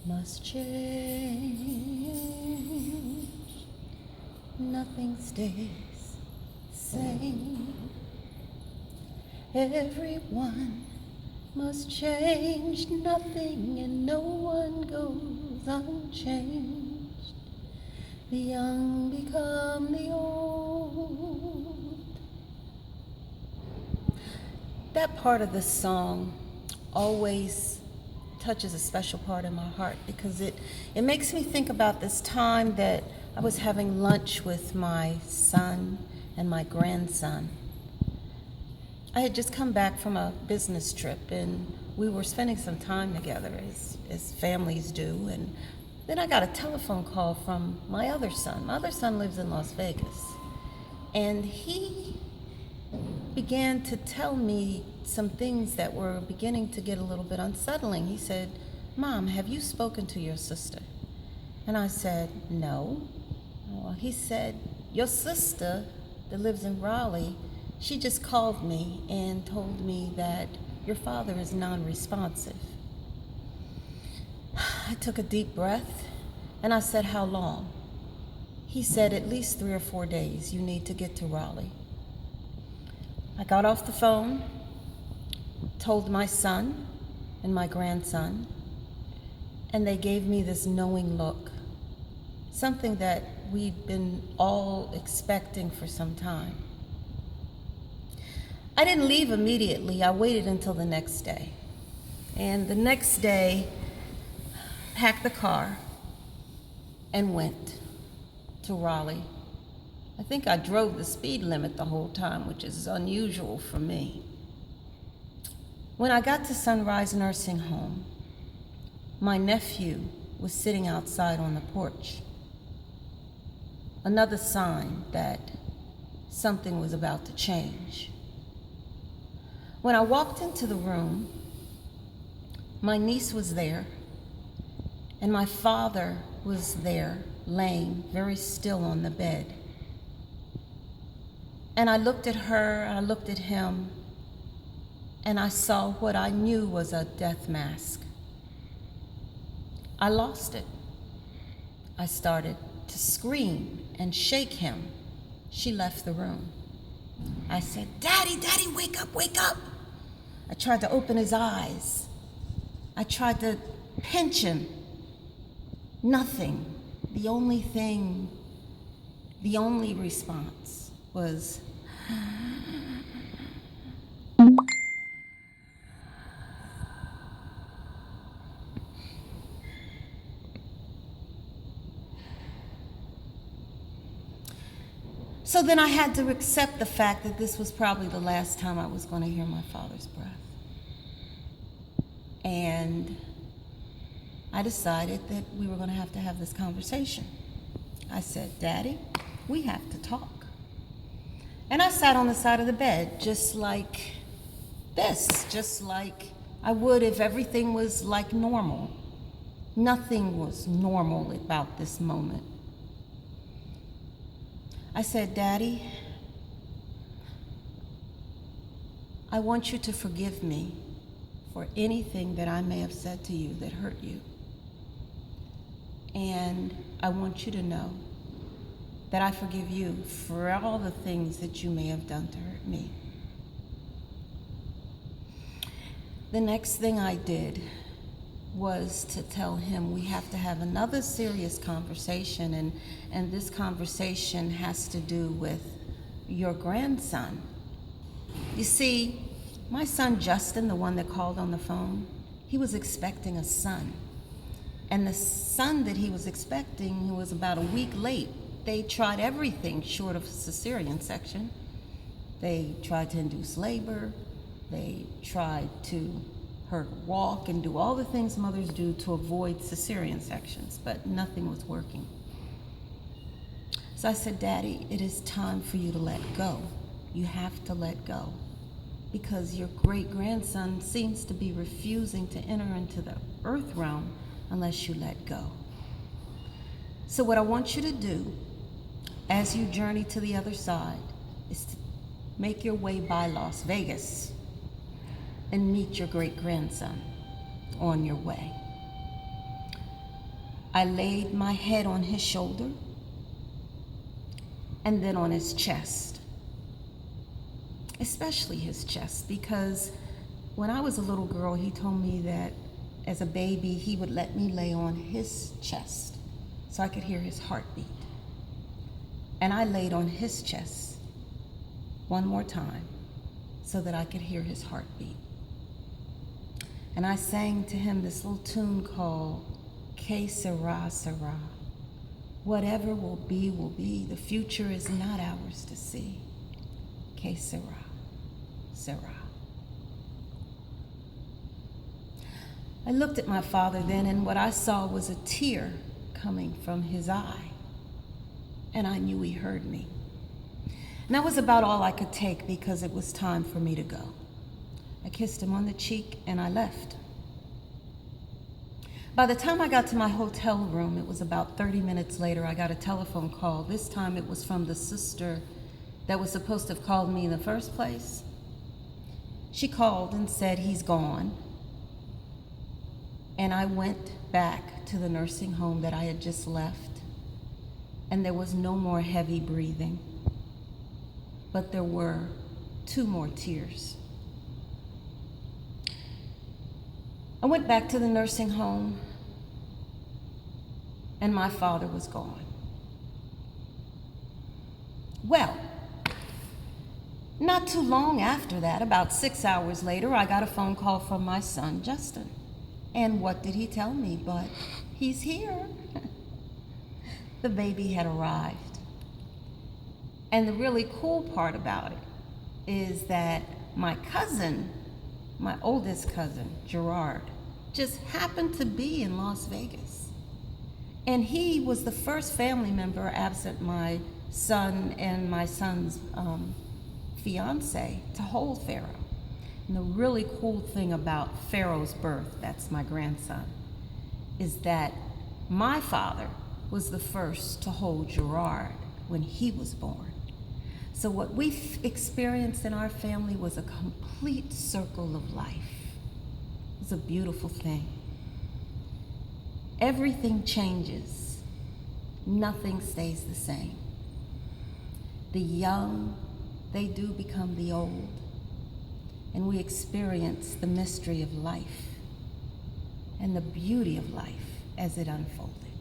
must change. Nothing stays the same. Everyone must change. Nothing and no one goes unchanged. The young become the old. That part of the song always touches a special part in my heart because it makes me think about this time that I was having lunch with my son and my grandson. I had just come back from a business trip and we were spending some time together as families do, and then I got a telephone call from my other son. My other son lives in Las Vegas, and he began to tell me some things that were beginning to get a little bit unsettling. He said, "Mom, have you spoken to your sister?" And I said, "No." He said, "Your sister that lives in Raleigh, she just called me and told me that your father is non-responsive." I took a deep breath and I said, "How long?" He said, "At least 3 or 4 days. You need to get to Raleigh." I got off the phone, told my son and my grandson, and they gave me this knowing look, something that we'd been all expecting for some time. I didn't leave immediately. I waited until the next day. And the next day, packed the car and went to Raleigh. I think I drove the speed limit the whole time, which is unusual for me. When I got to Sunrise Nursing Home, my nephew was sitting outside on the porch. Another sign that something was about to change. When I walked into the room, my niece was there, and my father was there, laying very still on the bed. And I looked at her, I looked at him, and I saw what I knew was a death mask. I lost it. I started to scream and shake him. She left the room. I said, "Daddy, Daddy, wake up, wake up." I tried to open his eyes. I tried to pinch him. Nothing. The only response was, so then I had to accept the fact that this was probably the last time I was going to hear my father's breath. And I decided that we were going to have this conversation. I said, "Daddy, we have to talk." And I sat on the side of the bed just like this, just like I would if everything was like normal. Nothing was normal about this moment. I said, "Daddy, I want you to forgive me for anything that I may have said to you that hurt you. And I want you to know that I forgive you for all the things that you may have done to hurt me." The next thing I did was to tell him we have to have another serious conversation, and this conversation has to do with your grandson. You see, my son Justin, the one that called on the phone, he was expecting a son. And the son that he was expecting, who was about a week late, they tried everything short of cesarean section. They tried to induce labor. They tried to her walk and do all the things mothers do to avoid cesarean sections, but nothing was working. So I said, "Daddy, it is time for you to let go. You have to let go, because your great-grandson seems to be refusing to enter into the earth realm unless you let go. So what I want you to do as you journey to the other side is to make your way by Las Vegas and meet your great-grandson on your way. I laid my head on his shoulder and then on his chest, especially his chest, because when I was a little girl, he told me that as a baby, he would let me lay on his chest so I could hear his heartbeat. And I laid on his chest one more time so that I could hear his heartbeat. And I sang to him this little tune called Que Sera, Sera. Whatever will be, will be. The future is not ours to see. Que sera, sera. I looked at my father then, and what I saw was a tear coming from his eye. And I knew he heard me. And that was about all I could take because it was time for me to go. I kissed him on the cheek and I left. By the time I got to my hotel room, it was about 30 minutes later, I got a telephone call. This time it was from the sister that was supposed to have called me in the first place. She called and said, he's gone. And I went back to the nursing home that I had just left. And there was no more heavy breathing. But there were 2 more tears. I went back to the nursing home, and my father was gone. Well, not too long after that, about 6 hours later, I got a phone call from my son, Justin. And what did he tell me but, he's here. The baby had arrived. And the really cool part about it is that my cousin, my oldest cousin, Gerard, just happened to be in Las Vegas. And he was the first family member absent my son and my son's fiance to hold Pharaoh. And the really cool thing about Pharaoh's birth, that's my grandson, is that my father was the first to hold Gerard when he was born. So what we experienced in our family was a complete circle of life. It was a beautiful thing. Everything changes. Nothing stays the same. The young, they do become the old. And we experience the mystery of life and the beauty of life as it unfolded.